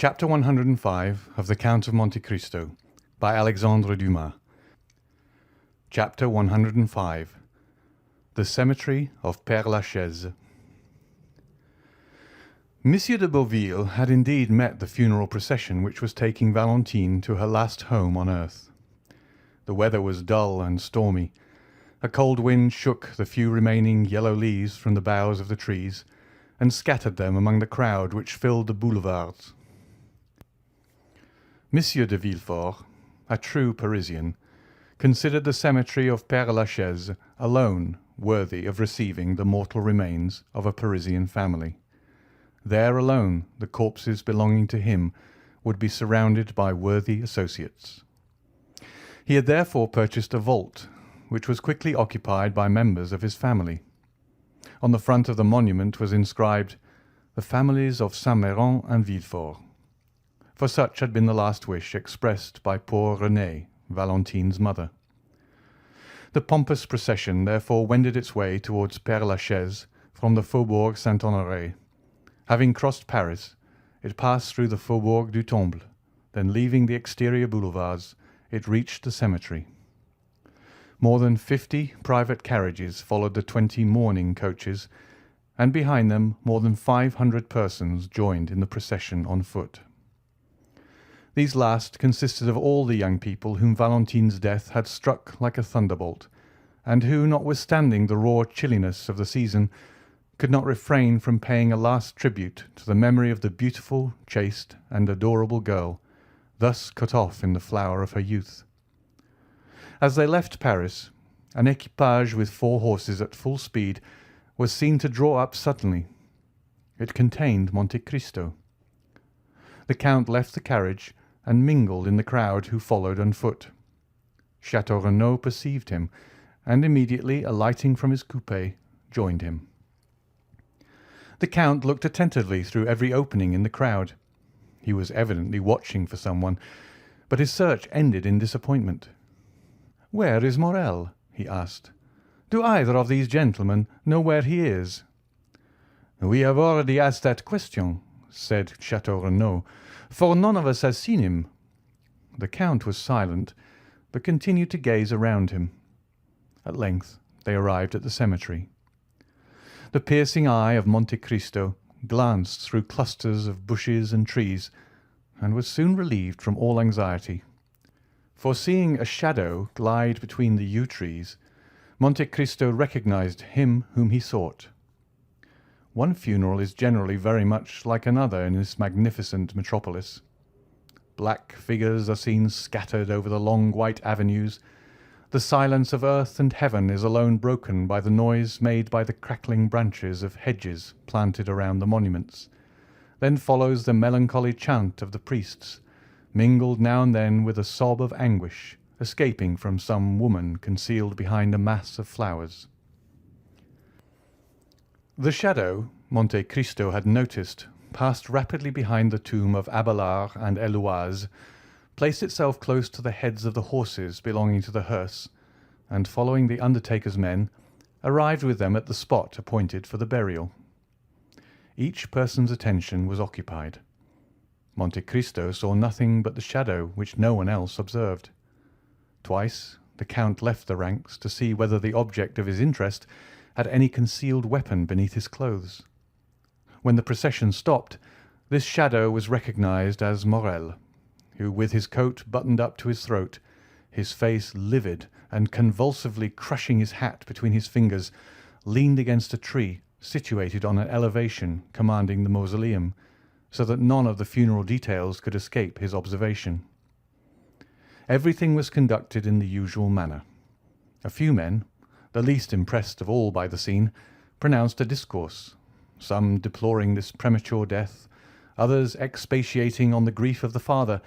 Chapter 105 of the Count of Monte Cristo by Alexandre Dumas. Chapter 105 The Cemetery of Pere-La-Chaise. Monsieur de Beauville had indeed met the funeral procession which was taking Valentine to her last home on earth. The weather was dull and stormy. A cold wind shook the few remaining yellow leaves from the boughs of the trees and scattered them among the crowd which filled the boulevards. Monsieur de Villefort, a true Parisian, considered the cemetery of Pere-La-Chaise alone worthy of receiving the mortal remains of a Parisian family. There alone the corpses belonging to him would be surrounded by worthy associates. He had therefore purchased a vault, which was quickly occupied by members of his family. On the front of the monument was inscribed, "The families of Saint-Méran and Villefort," for such had been the last wish expressed by poor Renée, Valentine's mother. The pompous procession therefore wended its way towards Pere-La-Chaise from the Faubourg Saint-Honoré. Having crossed Paris, it passed through the Faubourg du Temple, then leaving the exterior boulevards, it reached the cemetery. More than 50 private carriages followed the 20 mourning coaches, and behind them more than 500 persons joined in the procession on foot. These last consisted of all the young people whom Valentine's death had struck like a thunderbolt, and who, notwithstanding the raw chilliness of the season, could not refrain from paying a last tribute to the memory of the beautiful, chaste, and adorable girl, thus cut off in the flower of her youth. As they left Paris, an equipage with 4 horses at full speed was seen to draw up suddenly. It contained Monte Cristo. The Count left the carriage and mingled in the crowd who followed on foot. Chateau Renaud perceived him, and immediately alighting from his coupé, joined him. The Count looked attentively through every opening in the crowd. He was evidently watching for someone, but his search ended in disappointment. "Where is Morel?" he asked. "Do either of these gentlemen know where he is?" "We have already asked that question," said Chateau Renaud, "for none of us has seen him." The Count was silent, but continued to gaze around him. At length they arrived at the cemetery. The piercing eye of Monte Cristo glanced through clusters of bushes and trees, and was soon relieved from all anxiety. For seeing a shadow glide between the yew trees, Monte Cristo recognized him whom he sought. One funeral is generally very much like another in this magnificent metropolis. Black figures are seen scattered over the long white avenues. The silence of earth and heaven is alone broken by the noise made by the crackling branches of hedges planted around the monuments. Then follows the melancholy chant of the priests, mingled now and then with a sob of anguish escaping from some woman concealed behind a mass of flowers. The shadow Monte Cristo had noticed passed rapidly behind the tomb of Abelard and Heloise, placed itself close to the heads of the horses belonging to the hearse, and, following the undertaker's men, arrived with them at the spot appointed for the burial. Each person's attention was occupied. Monte Cristo saw nothing but the shadow which no one else observed. Twice the Count left the ranks to see whether the object of his interest had any concealed weapon beneath his clothes. When the procession stopped, this shadow was recognized as Morel, who, with his coat buttoned up to his throat, his face livid and convulsively crushing his hat between his fingers, leaned against a tree situated on an elevation commanding the mausoleum, so that none of the funeral details could escape his observation. Everything was conducted in the usual manner. A few men, the least impressed of all by the scene, pronounced a discourse, some deploring this premature death, others expatiating on the grief of the father,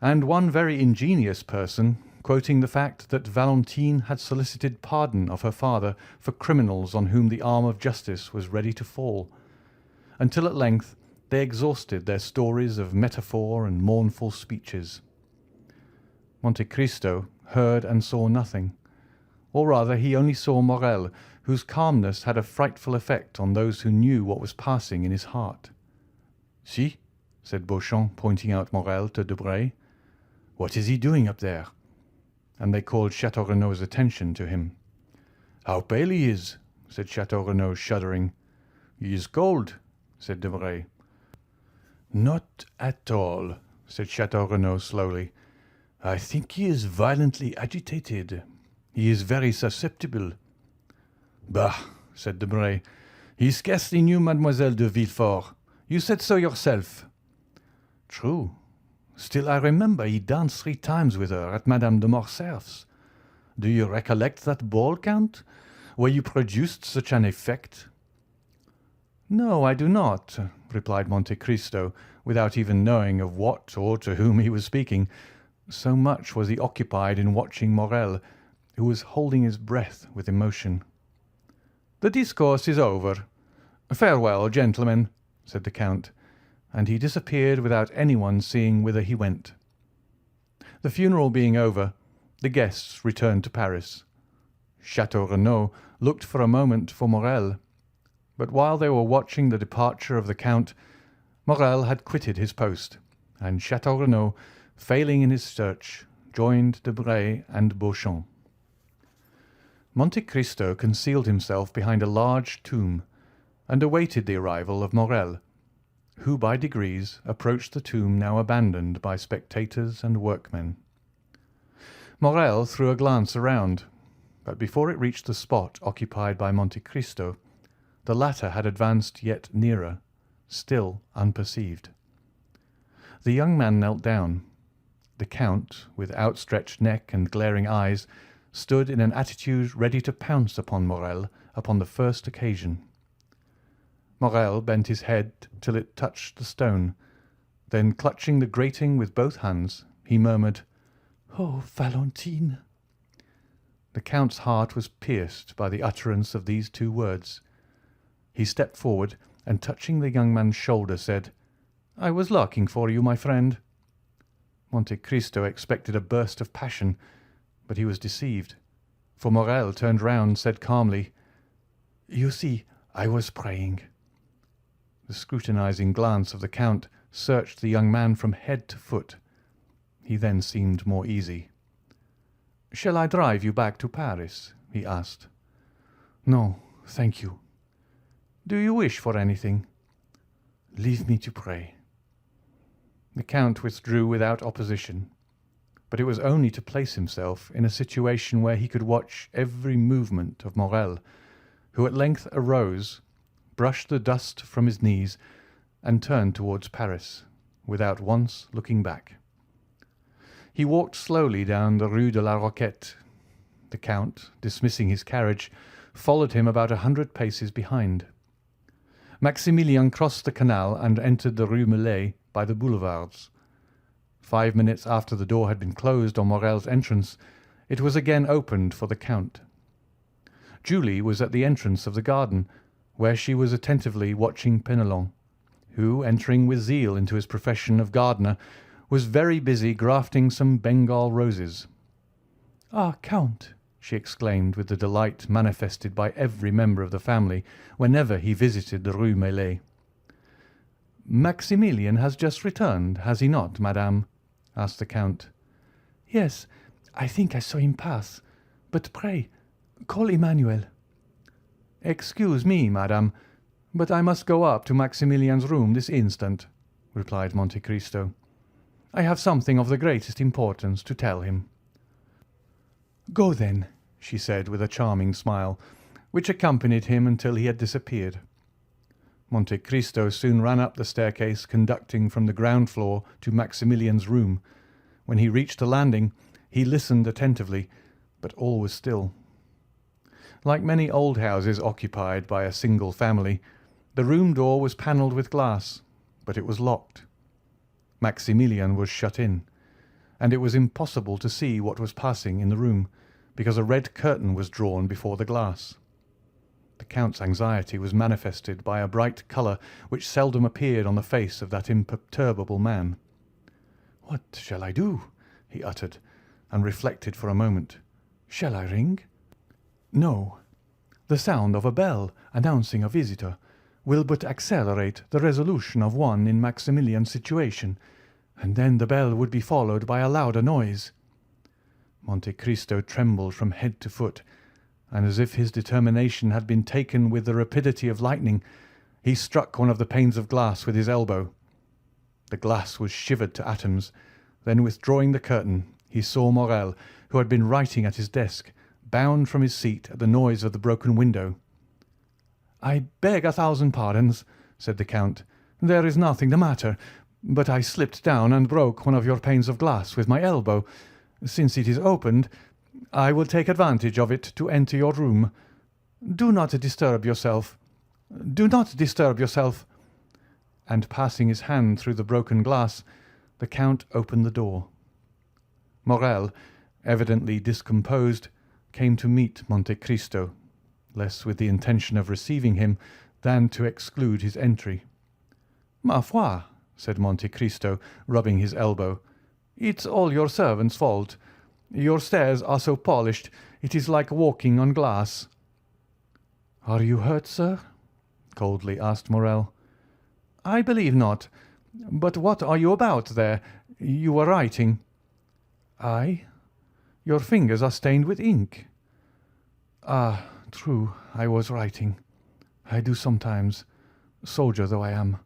and one very ingenious person quoting the fact that Valentine had solicited pardon of her father for criminals on whom the arm of justice was ready to fall, until at length they exhausted their stories of metaphor and mournful speeches. Monte Cristo heard and saw nothing, or rather he only saw Morel, whose calmness had a frightful effect on those who knew what was passing in his heart. "See," said Beauchamp, pointing out Morel to Debray. "What is he doing up there?" And they called Château Renaud's attention to him. "How pale he is!" said Château Renaud, shuddering. "He is cold," said Debray. "Not at all," said Château Renaud slowly. "I think he is violently agitated. He is very susceptible." "Bah!" said Debray. "He scarcely knew Mademoiselle de Villefort. You said so yourself." "True. Still, I remember he danced 3 times with her at Madame de Morcerf's. Do you recollect that ball, Count, where you produced such an effect?" "No, I do not," replied Monte Cristo, without even knowing of what or to whom he was speaking, so much was he occupied in watching Morel, who was holding his breath with emotion. "The discourse is over. Farewell, gentlemen," said the Count, and he disappeared without anyone seeing whither he went. The funeral being over, the guests returned to Paris. Château Renaud looked for a moment for Morel, but while they were watching the departure of the Count, Morel had quitted his post, and Château Renaud, failing in his search, joined Debray and Beauchamp. Monte Cristo concealed himself behind a large tomb, and awaited the arrival of Morel, who by degrees approached the tomb now abandoned by spectators and workmen. Morel threw a glance around, but before it reached the spot occupied by Monte Cristo, the latter had advanced yet nearer, still unperceived. The young man knelt down. The Count, with outstretched neck and glaring eyes, stood in an attitude ready to pounce upon Morel upon the first occasion. Morel bent his head till it touched the stone. Then, clutching the grating with both hands, he murmured, "Oh, Valentine!" The Count's heart was pierced by the utterance of these 2 words. He stepped forward, and touching the young man's shoulder, said, "I was looking for you, my friend." Monte Cristo expected a burst of passion, but he was deceived, for Morel turned round and said calmly, "You see, I was praying." The scrutinizing glance of the Count searched the young man from head to foot. He then seemed more easy. "Shall I drive you back to Paris?" he asked. "No, thank you." "Do you wish for anything?" "Leave me to pray." The Count withdrew without opposition, but it was only to place himself in a situation where he could watch every movement of Morel, who at length arose, brushed the dust from his knees, and turned towards Paris, without once looking back. He walked slowly down the Rue de la Roquette. The Count, dismissing his carriage, followed him about 100 paces behind. Maximilien crossed the canal and entered the Rue Meslay by the boulevards. 5 minutes after the door had been closed on Morel's entrance, it was again opened for the Count. Julie was at the entrance of the garden, where she was attentively watching Penelon, who, entering with zeal into his profession of gardener, was very busy grafting some Bengal roses. "Ah, Count!" she exclaimed with the delight manifested by every member of the family whenever he visited the Rue Meslay. "Maximilien has just returned, has he not, madame?" asked the Count. "Yes, I think I saw him pass. But pray, call Emmanuel." "Excuse me, madame, but I must go up to Maximilien's room this instant," replied Monte Cristo. "I have something of the greatest importance to tell him." "Go then," she said with a charming smile, which accompanied him until he had disappeared. Monte Cristo soon ran up the staircase conducting from the ground floor to Maximilien's room. When he reached the landing, he listened attentively, but all was still. Like many old houses occupied by a single family, the room door was panelled with glass, but it was locked. Maximilien was shut in, and it was impossible to see what was passing in the room, because a red curtain was drawn before the glass. The Count's anxiety was manifested by a bright colour which seldom appeared on the face of that imperturbable man. "What shall I do?" he uttered, and reflected for a moment. "Shall I ring? No. The sound of a bell announcing a visitor will but accelerate the resolution of one in Maximilian's situation, and then the bell would be followed by a louder noise." Monte Cristo trembled from head to foot, and as if his determination had been taken with the rapidity of lightning, he struck one of the panes of glass with his elbow. The glass was shivered to atoms. Then, withdrawing the curtain, he saw Morrel, who had been writing at his desk, bound from his seat at the noise of the broken window. "I beg 1,000 pardons," said the Count. "There is nothing the matter, but I slipped down and broke one of your panes of glass with my elbow. Since it is opened, I will take advantage of it to enter your room. Do not disturb yourself. Do not disturb yourself." And passing his hand through the broken glass, the Count opened the door. Morrel, evidently discomposed, came to meet Monte Cristo, less with the intention of receiving him than to exclude his entry. "Ma foi," said Monte Cristo, rubbing his elbow, "it's all your servant's fault. Your stairs are so polished, it is like walking on glass." "Are you hurt, sir?" coldly asked Morrel. "I believe not. But what are you about there? You were writing." "I? Your fingers are stained with ink." "Ah, true, I was writing. I do sometimes, soldier though I am."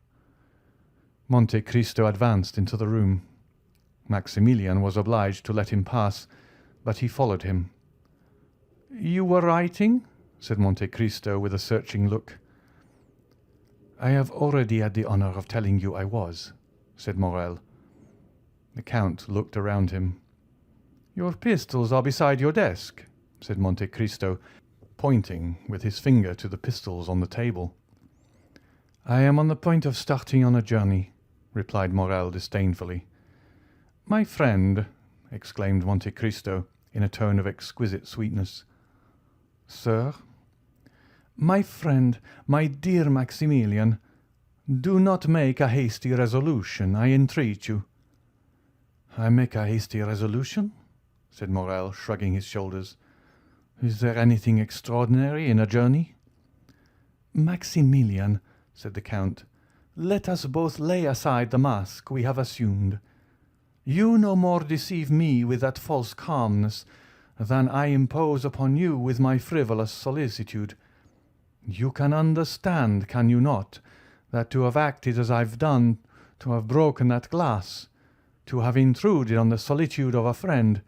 Monte Cristo advanced into the room. Maximilian was obliged to let him pass, but he followed him. "You were writing?" said Monte Cristo with a searching look. "I have already had the honor of telling you I was," said Morrel. The Count looked around him. "Your pistols are beside your desk," said Monte Cristo, pointing with his finger to the pistols on the table. "I am on the point of starting on a journey," replied Morrel disdainfully. "My friend," exclaimed Monte Cristo in a tone of exquisite sweetness. "Sir?" "My friend, my dear Maximilian, do not make a hasty resolution, I entreat you." "I make a hasty resolution?" said Morrel, shrugging his shoulders. "Is there anything extraordinary in a journey?" "Maximilian," said the Count, "let us both lay aside the mask we have assumed. You no more deceive me with that false calmness than I impose upon you with my frivolous solicitude. You can understand, can you not, that to have acted as I've done, to have broken that glass, to have intruded on the solitude of a friend,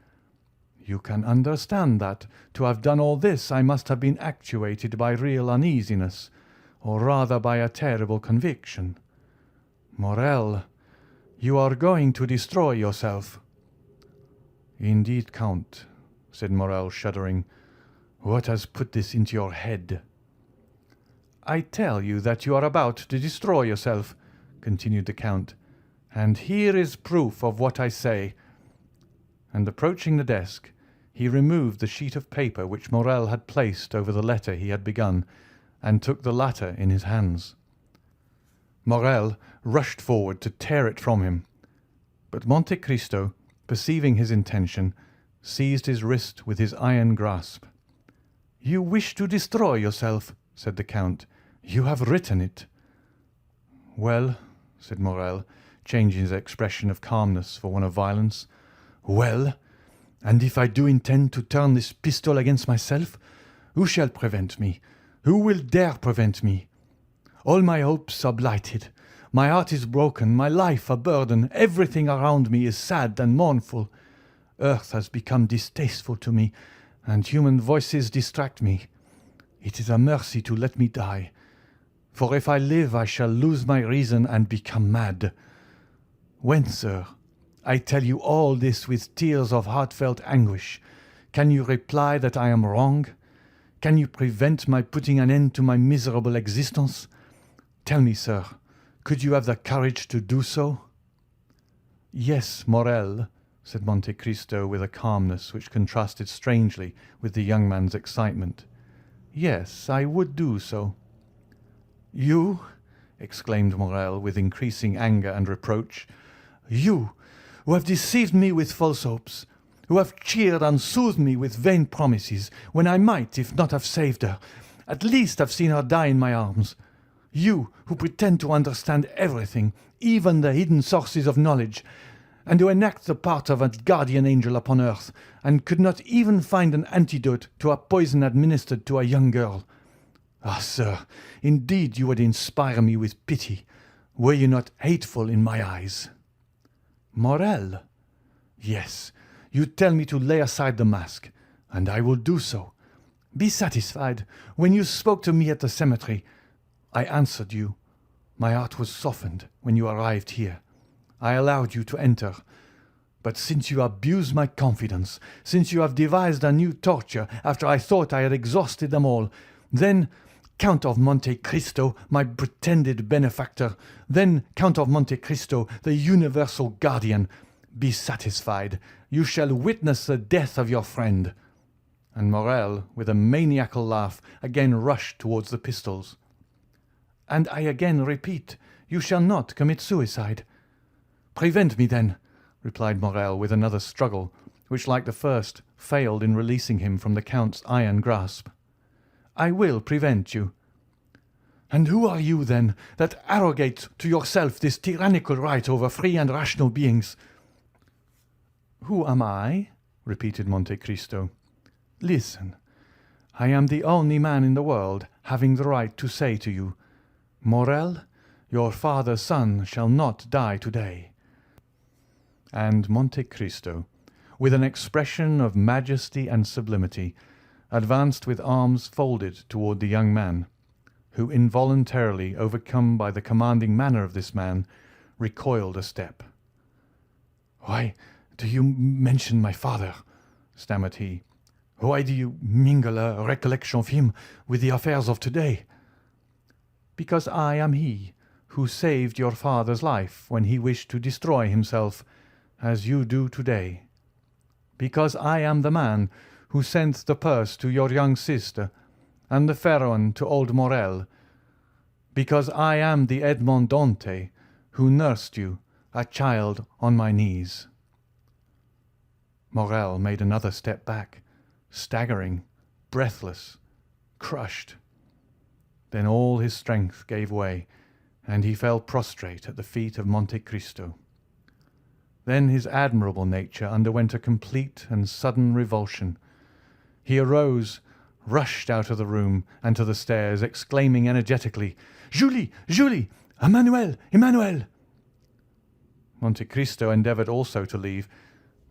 you can understand that, to have done all this, I must have been actuated by real uneasiness, or rather by a terrible conviction. Morrel, you are going to destroy yourself." "Indeed, Count," said Morrel, shuddering, "what has put this into your head?" "I tell you that you are about to destroy yourself," continued the Count, "and here is proof of what I say." And approaching the desk, he removed the sheet of paper which Morrel had placed over the letter he had begun, and took the latter in his hands. Morrel rushed forward to tear it from him, but Monte Cristo, perceiving his intention, seized his wrist with his iron grasp. "You wish to destroy yourself," said the Count. "You have written it." "Well," said Morrel, changing his expression of calmness for one of violence. "Well, and if I do intend to turn this pistol against myself, who shall prevent me? Who will dare prevent me? All my hopes are blighted. My heart is broken, my life a burden. Everything around me is sad and mournful. Earth has become distasteful to me, and human voices distract me. It is a mercy to let me die, for if I live I shall lose my reason and become mad. When, sir, I tell you all this with tears of heartfelt anguish, can you reply that I am wrong? Can you prevent my putting an end to my miserable existence? Tell me, sir, could you have the courage to do so?" "Yes, Morrel," said Monte Cristo with a calmness which contrasted strangely with the young man's excitement. "Yes, I would do so." "You!" exclaimed Morrel with increasing anger and reproach. "You, who have deceived me with false hopes, who have cheered and soothed me with vain promises, when I might, if not have saved her, at least have seen her die in my arms. You who pretend to understand everything, even the hidden sources of knowledge, and who enact the part of a guardian angel upon earth, and could not even find an antidote to a poison administered to a young girl. Ah, sir, indeed you would inspire me with pity, were you not hateful in my eyes. Morel? Yes, you tell me to lay aside the mask, and I will do so. Be satisfied. When you spoke to me at the cemetery, I answered you. My heart was softened when you arrived here. I allowed you to enter. But since you abuse my confidence, since you have devised a new torture after I thought I had exhausted them all, then, Count of Monte Cristo, my pretended benefactor, then, Count of Monte Cristo, the universal guardian, be satisfied. You shall witness the death of your friend. And Morel, with a maniacal laugh, again rushed towards the pistols. And I again repeat, you shall not commit suicide. Prevent me, then, replied Morel with another struggle, which, like the first, failed in releasing him from the Count's iron grasp. I will prevent you. And who are you, then, that arrogate to yourself this tyrannical right over free and rational beings? Who am I? Repeated Monte Cristo. Listen, I am the only man in the world having the right to say to you, Morel, your father's son shall not die today. And Monte Cristo, with an expression of majesty and sublimity, advanced with arms folded toward the young man, who, involuntarily overcome by the commanding manner of this man, recoiled a step. Why do you mention my father? Stammered he. Why do you mingle a recollection of him with the affairs of today? Because I am he who saved your father's life when he wished to destroy himself, as you do today. Because I am the man who sent the purse to your young sister, and the Pharaon to old Morel. Because I am the Edmond Dante who nursed you, a child, on my knees. Morel made another step back, staggering, breathless, crushed. Then all his strength gave way, and he fell prostrate at the feet of Monte Cristo. Then his admirable nature underwent a complete and sudden revulsion. He arose, rushed out of the room and to the stairs, exclaiming energetically, "Julie! Julie! Emmanuel! Emmanuel!" Monte Cristo endeavoured also to leave,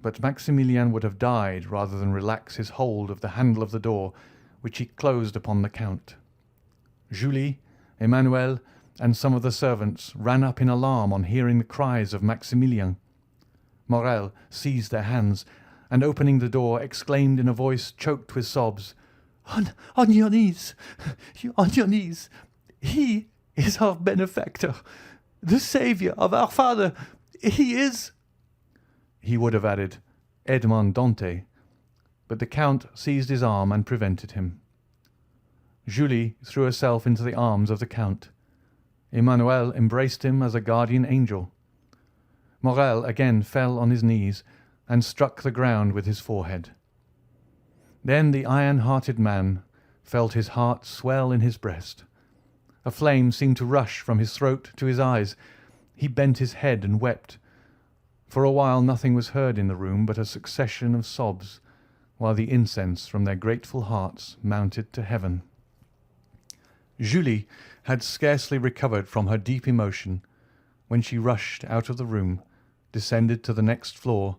but Maximilien would have died rather than relax his hold of the handle of the door, which he closed upon the Count. Julie, Emmanuel, and some of the servants ran up in alarm on hearing the cries of Maximilien. Morel seized their hands, and opening the door, exclaimed in a voice choked with sobs, On your knees! On your knees! He is our benefactor, the saviour of our father! He is—" He would have added, Edmond Dante, but the Count seized his arm and prevented him. Julie threw herself into the arms of the Count. Emmanuel embraced him as a guardian angel. Morel again fell on his knees and struck the ground with his forehead. Then the iron-hearted man felt his heart swell in his breast. A flame seemed to rush from his throat to his eyes. He bent his head and wept. For a while nothing was heard in the room but a succession of sobs, while the incense from their grateful hearts mounted to heaven. Julie had scarcely recovered from her deep emotion when she rushed out of the room, descended to the next floor,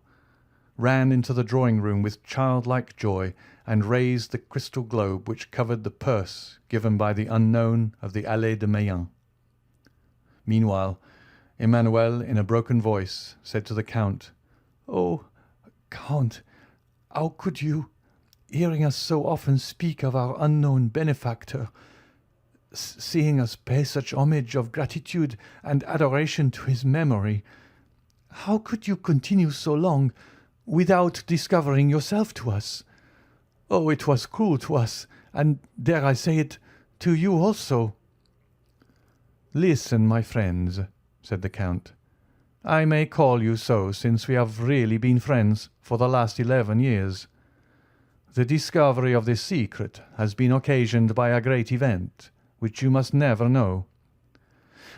ran into the drawing-room with childlike joy, and raised the crystal globe which covered the purse given by the unknown of the Allées de Meilhan. Meanwhile, Emmanuel, in a broken voice, said to the Count, "Oh, Count, how could you, hearing us so often speak of our unknown benefactor, seeing us pay such homage of gratitude and adoration to his memory, how could you continue so long without discovering yourself to us? Oh, it was cruel to us, and, dare I say it, to you also." "Listen, my friends," said the Count. "I may call you so since we have really been friends for the last 11 years. The discovery of this secret has been occasioned by a great event, which you must never know.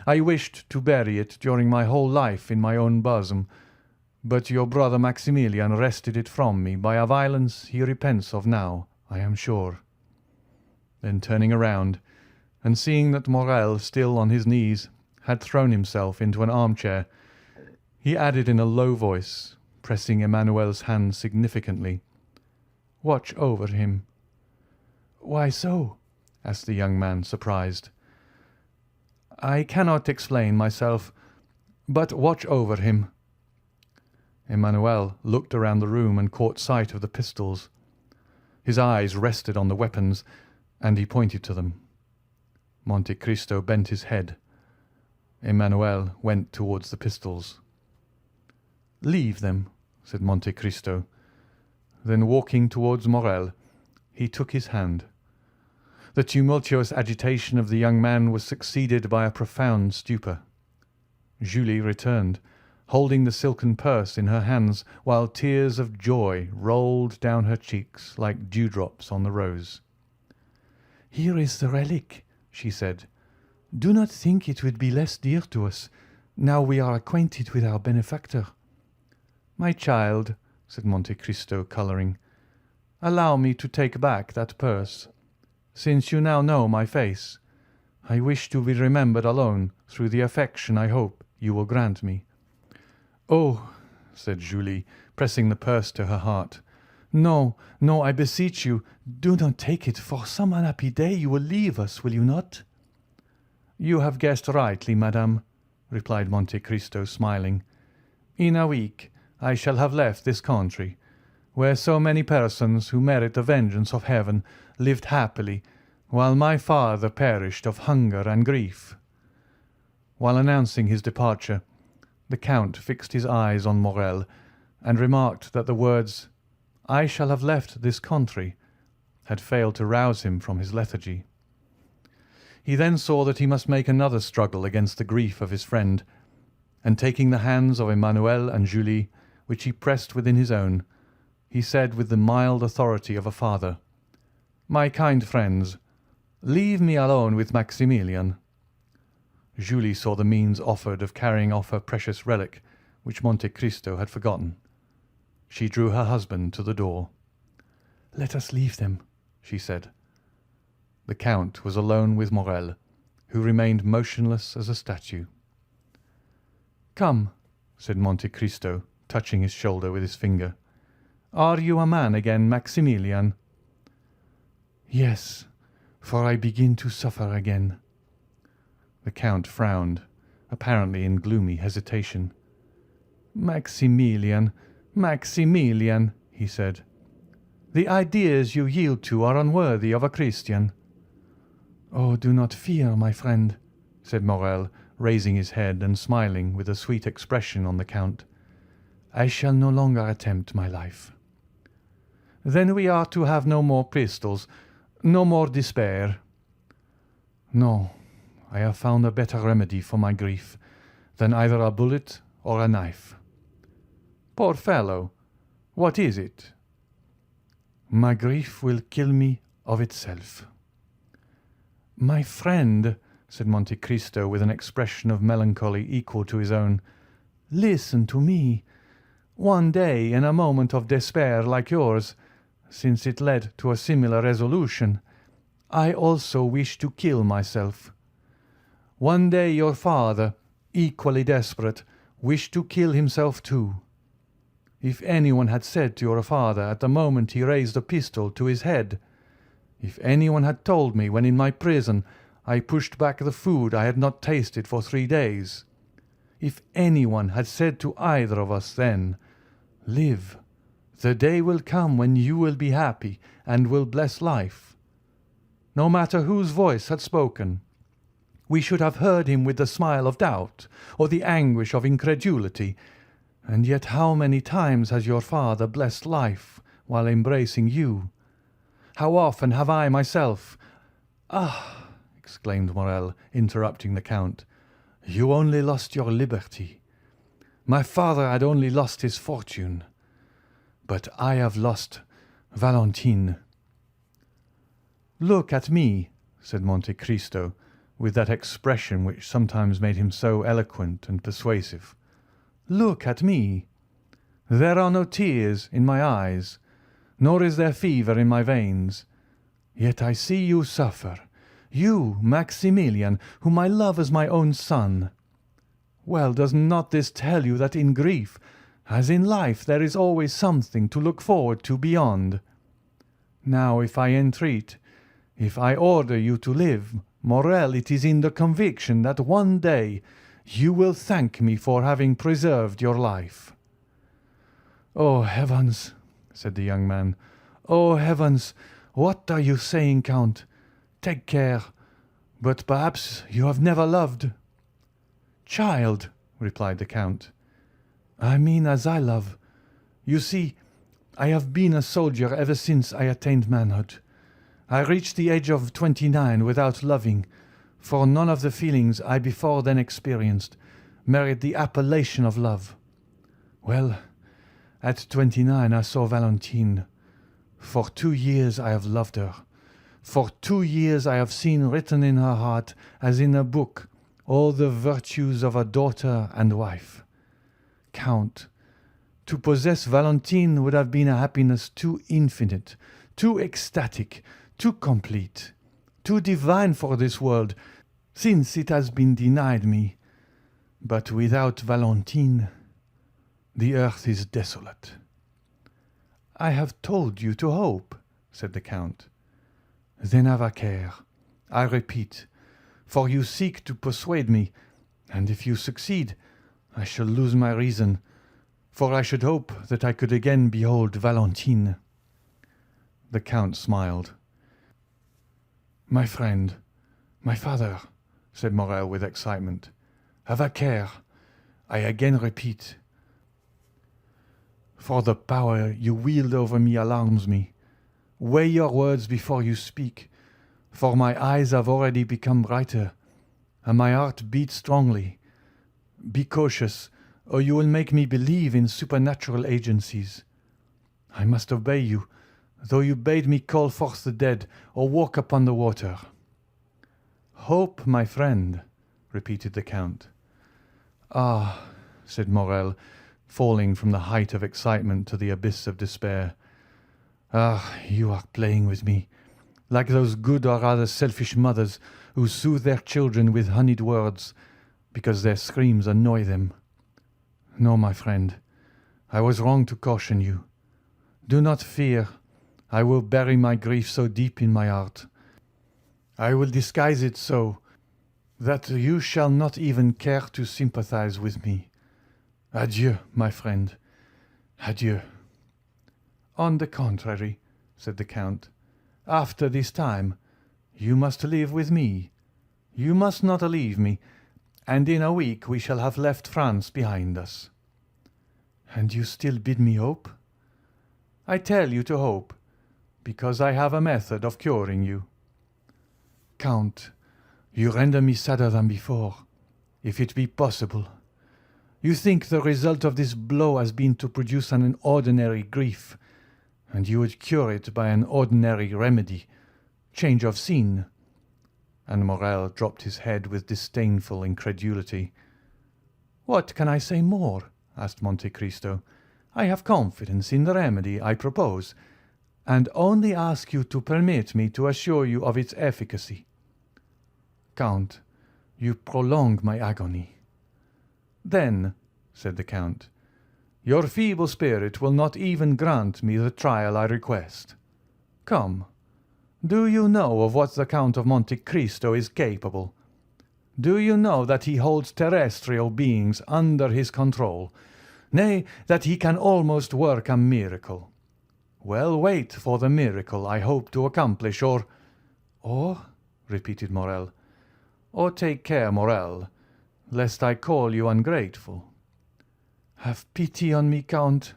I wished to bury it during my whole life in my own bosom, but your brother Maximilian wrested it from me by a violence he repents of now, I am sure." Then turning around, and seeing that Morel, still on his knees, had thrown himself into an armchair, he added in a low voice, pressing Emmanuel's hand significantly, "Watch over him." "Why so?" asked the young man, surprised. "I cannot explain myself, but watch over him." Emmanuel looked around the room and caught sight of the pistols. His eyes rested on the weapons, and he pointed to them. Monte Cristo bent his head. Emmanuel went towards the pistols. "Leave them," said Monte Cristo. Then walking towards Morel, he took his hand. The tumultuous agitation of the young man was succeeded by a profound stupor. Julie returned, holding the silken purse in her hands, while tears of joy rolled down her cheeks like dewdrops on the rose. "Here is the relic," she said. "Do not think it would be less dear to us, now we are acquainted with our benefactor." "My child," said Monte Cristo, colouring, "allow me to take back that purse. Since you now know my face, I wish to be remembered alone through the affection I hope you will grant me." "Oh," said Julie, pressing the purse to her heart, "no, no, I beseech you, do not take it. For some unhappy day you will leave us, will you not?" "You have guessed rightly, madame," replied Monte Cristo, smiling. "In a week I shall have left this country, where so many persons who merit the vengeance of heaven lived happily, while my father perished of hunger and grief." While announcing his departure, the Count fixed his eyes on Morel, and remarked that the words, "I shall have left this country," had failed to rouse him from his lethargy. He then saw that he must make another struggle against the grief of his friend, and taking the hands of Emmanuel and Julie, which he pressed within his own, he said with the mild authority of a father, "My kind friends, leave me alone with Maximilian." Julie saw the means offered of carrying off her precious relic, which Monte Cristo had forgotten. She drew her husband to the door. "Let us leave them," she said. The Count was alone with Morel, who remained motionless as a statue. "Come," said Monte Cristo, touching his shoulder with his finger. "Are you a man again, Maximilian?" "Yes, for I begin to suffer again." The Count frowned, apparently in gloomy hesitation. "Maximilian, Maximilian," he said, "the ideas you yield to are unworthy of a Christian." "Oh, do not fear, my friend," said Morel, raising his head and smiling with a sweet expression on the Count. "I shall no longer attempt my life." "Then we are to have no more pistols, no more despair." "No, I have found a better remedy for my grief than either a bullet or a knife." "Poor fellow, what is it?" "My grief will kill me of itself." "My friend," said Monte Cristo with an expression of melancholy equal to his own, "listen to me. One day, in a moment of despair like yours, since it led to a similar resolution, I also wished to kill myself. One day your father, equally desperate, wished to kill himself too. If anyone had said to your father at the moment he raised a pistol to his head, if anyone had told me when in my prison I pushed back the food I had not tasted for 3 days, if anyone had said to either of us then, 'Live, the day will come when you will be happy and will bless life,' no matter whose voice had spoken, we should have heard him with the smile of doubt or the anguish of incredulity. And yet how many times has your father blessed life while embracing you? How often have I myself—" "Ah!" exclaimed Morel, interrupting the Count, "you only lost your liberty. My father had only lost his fortune, but I have lost Valentine." "Look at me," said Monte Cristo, with that expression which sometimes made him so eloquent and persuasive. "Look at me. There are no tears in my eyes, nor is there fever in my veins. Yet I see you suffer, you, Maximilian, whom I love as my own son. Well, does not this tell you that in grief, as in life, there is always something to look forward to beyond? Now, if I entreat, if I order you to live, Morrel, it is in the conviction that one day you will thank me for having preserved your life." "Oh, heavens!" said the young man. "Oh, heavens! What are you saying, Count? Take care. But perhaps you have never loved." "Child," replied the Count, "I mean as I love. You see, I have been a soldier ever since I attained manhood. I reached the age of 29 without loving, for none of the feelings I before then experienced merit the appellation of love. Well, at 29 I saw Valentine. For 2 years I have loved her. For 2 years I have seen written in her heart, as in a book, all the virtues of a daughter and wife. Count, to possess Valentine would have been a happiness too infinite, too ecstatic, too complete, too divine for this world, since it has been denied me. But without Valentine, the earth is desolate." "I have told you to hope," said the Count. "Then have a care, I repeat, for you seek to persuade me, and if you succeed, I shall lose my reason, for I should hope that I could again behold Valentine." The Count smiled. "My friend, my father," said Morrel with excitement, "have a care, I again repeat, for the power you wield over me alarms me. Weigh your words before you speak, for my eyes have already become brighter, and my heart beats strongly. Be cautious, or you will make me believe in supernatural agencies. I must obey you, though you bade me call forth the dead or walk upon the water." "Hope, my friend," repeated the Count. "Ah," said Morrel, falling from the height of excitement to the abyss of despair. "Ah, you are playing with me, like those good or rather selfish mothers who soothe their children with honeyed words, because their screams annoy them. No, my friend, I was wrong to caution you. Do not fear, I will bury my grief so deep in my heart. I will disguise it so that you shall not even care to sympathize with me. Adieu, my friend, adieu." "On the contrary," said the Count, "after this time you must live with me. You must not leave me, and in a week we shall have left France behind us." "And you still bid me hope?" "I tell you to hope, because I have a method of curing you." "Count, you render me sadder than before, if it be possible. You think the result of this blow has been to produce an ordinary grief, and you would cure it by an ordinary remedy, change of scene." And Morrel dropped his head with disdainful incredulity. "What can I say more?" asked Monte Cristo. "I have confidence in the remedy I propose, and only ask you to permit me to assure you of its efficacy." "Count, you prolong my agony." "Then," said the Count, "your feeble spirit will not even grant me the trial I request. Come, do you know of what the Count of Monte Cristo is capable? Do you know that he holds terrestrial beings under his control, nay, that he can almost work a miracle? Well, wait for the miracle I hope to accomplish, or—" "Or?" repeated Morrel. "Or take care, Morrel, lest I call you ungrateful." "Have pity on me, Count."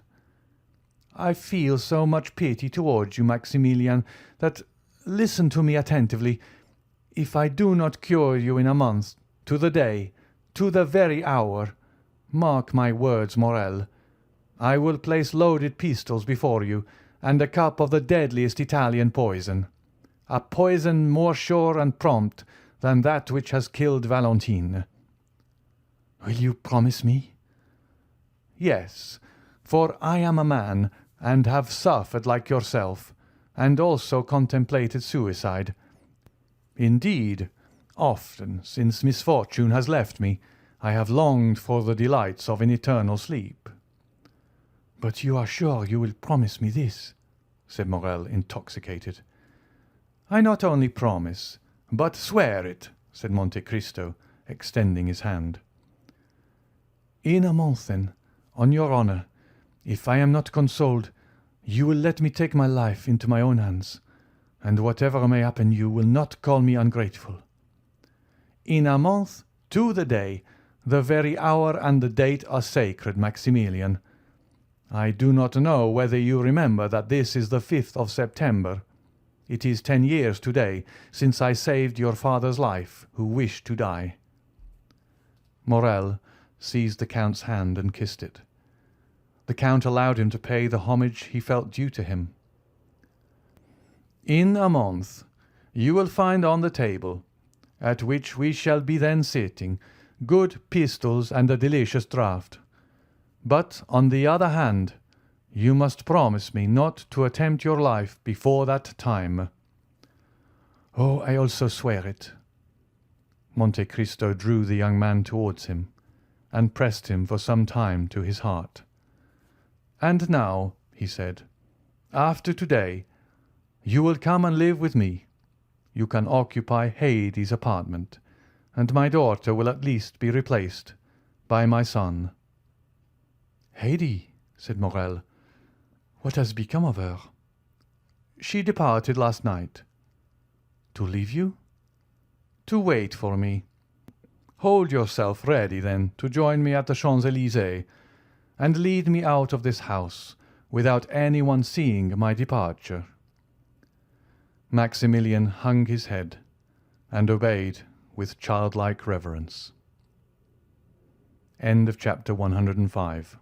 "I feel so much pity towards you, Maximilian, that, listen to me attentively, if I do not cure you in a month, to the day, to the very hour, mark my words, Morrel, I will place loaded pistols before you and a cup of the deadliest Italian poison, a poison more sure and prompt than that which has killed Valentine." "Will you promise me?" "Yes, for I am a man, and have suffered like yourself, and also contemplated suicide. Indeed, often since misfortune has left me, I have longed for the delights of an eternal sleep." "But you are sure you will promise me this?" said Morrel, intoxicated. "I not only promise, but swear it," said Monte Cristo, extending his hand. "In a month, then, on your honour, if I am not consoled, you will let me take my life into my own hands, and whatever may happen you will not call me ungrateful." "In a month, to the day, the very hour and the date are sacred, Maximilian. I do not know whether you remember that this is the 5th of September. It is 10 years to-day since I saved your father's life, who wished to die." Morrel seized the count's hand and kissed it. The count allowed him to pay the homage he felt due to him. "In a month you will find on the table, at which we shall be then sitting, good pistols and a delicious draught. But, on the other hand, you must promise me not to attempt your life before that time." "Oh, I also swear it." Monte Cristo drew the young man towards him, and pressed him for some time to his heart. "And now," he said, "after today, you will come and live with me. You can occupy Haydée's apartment, and my daughter will at least be replaced by my son." "Haydée," said Morrel. "What has become of her?" "She departed last night." "To leave you?" "To wait for me. Hold yourself ready, then, to join me at the Champs-Élysées, and lead me out of this house without anyone seeing my departure." Maximilian hung his head and obeyed with childlike reverence. End of chapter 105.